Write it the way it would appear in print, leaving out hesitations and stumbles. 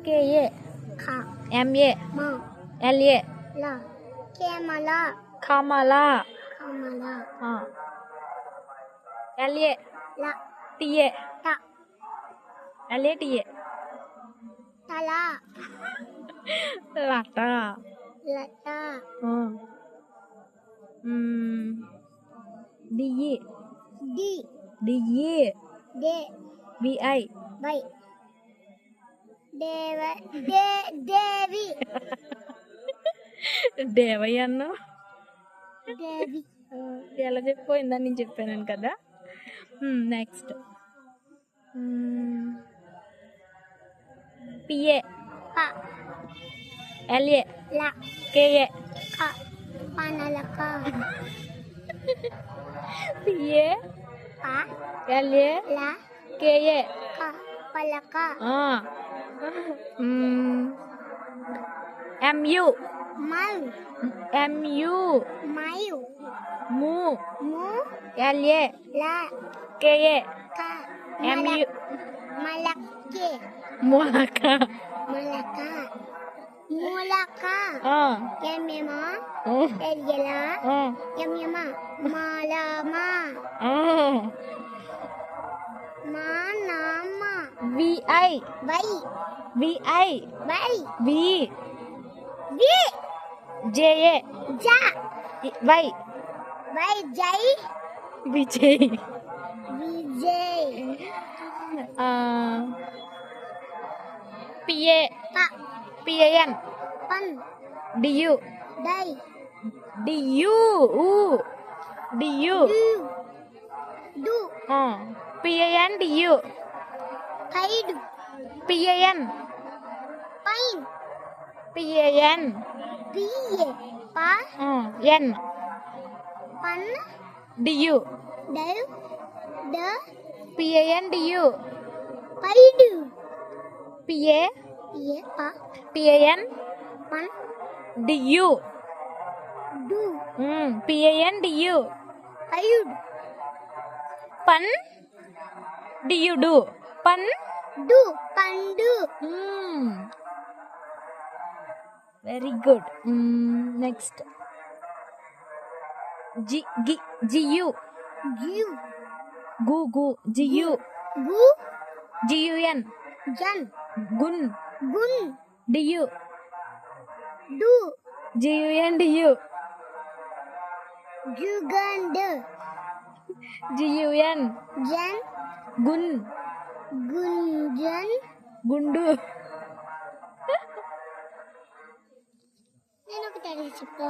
KA ka, MA ma, LA la, kemala, Kamala kamala, LA la, TA ta, LA TA tala, Lata lata, DE di, DE de, VI vai, deva, de, devi, Devayya అన్న devi, ఎలా చెప్పిపోయిందని నేను చెప్పాను కదా. Next PA pa, LA la, KA ka, panalaka, PA pa, LA la, KA ka, palaka, MU mal, MU mayu, mu mu, LA la, KA ka, MU malake, మొలక malaka, mulaka, yamyama, yela, yamyama, malama, manama, VI vai, VI vai, V vi, JA ja, Y vai, jai, Vijay vijay, PA pa, PAN pan, DU dai, DU DU du, PAN DU kaidu, PAN pine, PAN piye, pa, N pan, DU dau, da, PAN DU paidu, PA piye, pa, PAN pan, DU du, PAN DU paidu, Pan DU do Pan du, pandu, very good. Next GU giu, gu GU gu, GUN jan, gun gun, DU du, GUN DU juganda, GUN jan, gun gunjan, గుండు నేను ఒకటి అడిగి చెప్తా